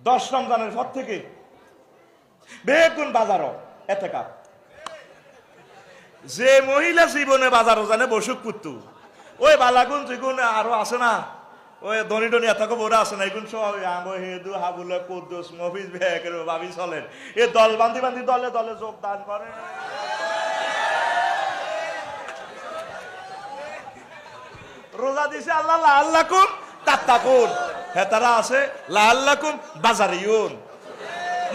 10 রমজানের পর থেকে বেগুন বাজারও এতেকাপ। যে মহিলা জীবনে বাজারও জানে বসুক পুত্তু, ওই বালাগুন যেগুন আরো আছে না, ওই ধনী ধনী এত বড় আছে না, এগুন সব আঙ্গো হেদু হাবুলে কুদ্দুস মফিজ বেকের ভাবি চলেন, এ দল বান্ধি বান্ধি দলে দলে যোগদান করে। রোজা দিছে আল্লাহ লাআল্লাকুম তাত্তাকুন, হে তারা আছে লাআল্লাকুম বাজারিউন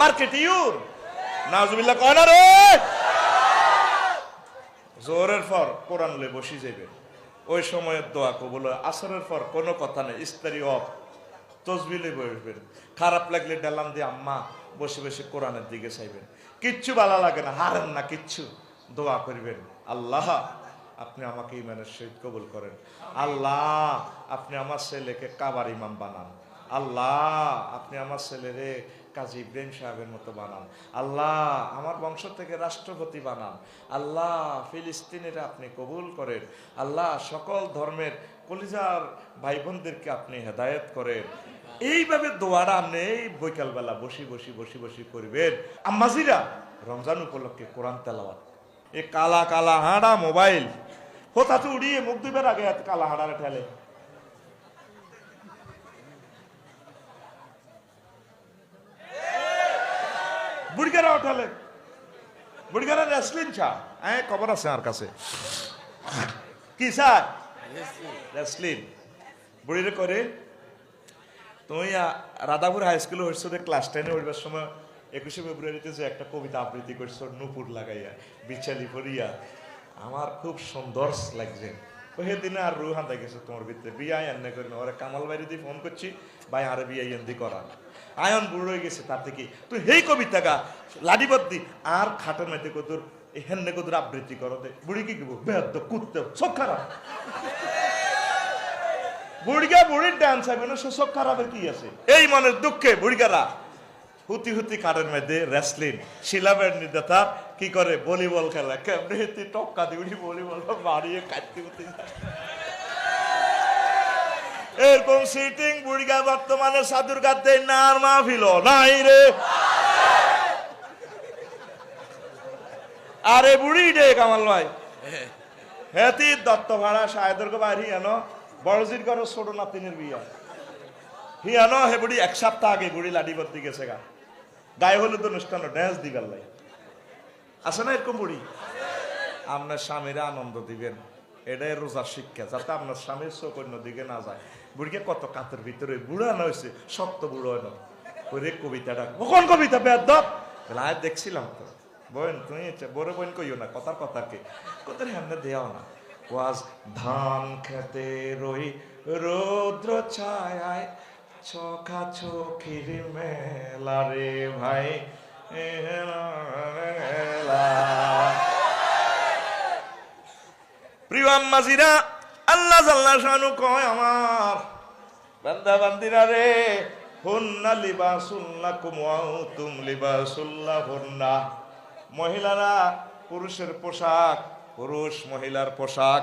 মার্কেটিউন। নাউজুবিল্লাহ কয় না রে। জোহরের পর কোরআন লয়ে বসি যাইবেন, ওই সময়ের দোয়া কবুল হয়। আসরের পর কোনো কথা নেই, ইস্তারি অফ, তসবিলে বসবেন। খারাপ লাগলে ডালাম দিয়ে আম্মা বসে বসে কোরআনের দিকে চাইবেন। কিচ্ছু ভালো লাগে না, হারেন না কিচ্ছু, দোয়া করবেন আল্লাহ আপনি আমাকে ইমানের সহিত কবুল করেন, আল্লাহ আপনি আমার ছেলেকে কাবার ইমাম বানান, আল্লাহ আপনি আমার ছেলেরে কাজী ইব্রাহিম সাহেবের মতো বানান, আল্লাহ আমার বংশ থেকে রাষ্ট্রপতি বানান, আল্লাহ ফিলিস্তিনের আপনি কবুল করেন, আল্লাহ সকল ধর্মের কলিজার ভাই বোনদেরকে আপনি হেদায়েত করেন। এইভাবে দোয়ারা আপনি এই বৈকালবেলা বসি বসি বসি বসি করবেন। আম্মাজিরা রমজান উপলক্ষে কোরআন তেলাওয়াত, এ কালা কালা হাঁড়া মোবাইল হোতাতে উড়িয়ে মুখ দিবার আগে কালা হাঁড়ারে ঠেলে বুড়িগারা উঠালে, বুড়িগারা রেসলিন চা খবর আছে আমার কাছে, কি স্যার রেসলিন বুড়িরে করে। তুমি রাধাপুর হাই স্কুলে হইছো ক্লাস 10-এ উঠবার সময় 21শে ফেব্রুয়ারিতে যে একটা কবিতা আবৃত্তি করছো নুপুর লাগাইয়া বিচালি পড়িয়া, আমার খুব সুন্দর লাগছে। সেদিনে আর রুহান দেখেছো তোমার ভিতরে বিয়া এনে করি না, ওরা কামাল বাইরে দিয়ে ফোন করছি ভাই আরে বিয়া এন্দি করা, আয়ন বুড়ো হয়ে গেছে। তার থেকে তুই এই কবিতা গা লাডিবদ্দি আর খাটের মেয়েতে কদুর হেন্নে কদুর আবৃত্তি করো দে, বুড়ি কি গেবো বেদ কুত্তে চোখ খারাপ, বুড়িগা বুড়ির ডান্স হবে না, সে চোখ খারাপের কি আছে। এই মনের দুঃখে বুড়িগারা হুতি হুতি কারের মধ্যে রেসলিন শিলাবের নির্দেতা কি করে ভলিবল খেলা, কেমনে টক্কা দিউড়ি ভলিবল মারিয়ে কাটতে হতে যায়। এরকম সিটিং বুড়িগা বর্তমানে সাধুর কাছে না আর মাহফিল নাই রে। আরে বুড়ি রে কামাল ভাই হেতি দত্ত ভাড়া সাহেদের বাড়ি এনো বড়জির ঘর ছোট নাতিনের বিয়া হিয়ানো হে বুড়ি 1 সপ্তাহ আগে বুড়ি লাডিবদ্দি গেছে গা গায়ে হলুদ অনুষ্ঠান ড্যান্স দিবার লাই আছে না এরকম বুড়ি। আপনার স্বামীরা আনন্দ দিবেন, এটাই রোজার শিক্ষা, যাতে আপনার স্বামীর চোখ অন্য দিকে না যায়। বুড়িকে কত কাতের ভিতরে বুড়ো আনা হয়েছে, শক্ত বুড়ো হয় না। ওরে কবিতাটা কোন কবিতা বেদ দেখছিলাম তো বোন, তুমি বড় বোন কইও না, কথার কথাকে কোথায় সামনে দেওয়া না। ওয়াজ ধান খেতে রই রৌদ্র ছায় চোখা চোখির মেলা রে ভাই, প্রিয় আম্মাজিরা আল্লাহ জাল্লাহ শানু কয় আমার বান্দা বান্দিরা রে, হুন্না লিবাসুল লাকুম ওয়া আনতুম লিবাসুল লাহুন্না। মহিলারা পুরুষের পোশাক, পুরুষ মহিলার পোশাক।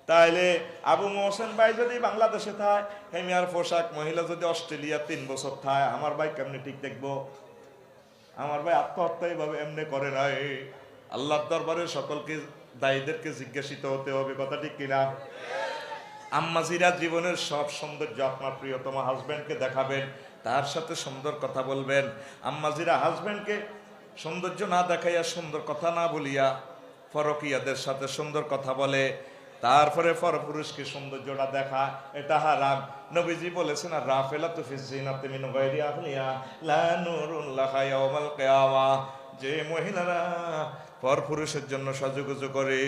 তাইলে আবু মোহসেন ভাই যদি বাংলাদেশে থাকে, হেমিয়ার পোশাক মহিলা যদি অস্ট্রেলিয়া 3 বছর থাকে, আমার ভাই কেমনে ঠিক দেখবো? আমার ভাই আত্মহত্যা এইভাবে এমনি করে নাই। আল্লাহর দরবারে সকলকে দায়ীদেরকে জিজ্ঞাসিত হতে হবে, কথা ঠিক কিনা? আম্মাজিরা জীবনের সব সৌন্দর্য আপনার প্রিয়তম হাজবেন্ডকে দেখাবেন, তার সাথে সুন্দর কথা বলবেন। আম্মাজিরা হাজবেন্ডকে সৌন্দর্য না দেখাইয়া, সুন্দর কথা না বলিয়া পরকীয়াদের সাথে সুন্দর কথা বলে, তারপরে পরপুরুষকে সৌন্দর্যটা দেখা, এটা হারাম। নবীজি বলেছেন আর রাফেলাতু ফি যিনাতি মিন গায়রি আহলিয়া লা নূরুন লাহা ইয়াওমাল কিয়ামা। যে মহিলারা পরপুরুষের জন্য সাজুগুজু করে,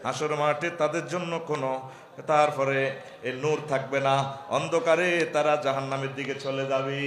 হাসর মাঠে তাদের জন্য কোনো তারপরে এ নূর থাকবে না, অন্ধকারে তারা জাহান্নামের দিকে চলে যাবে।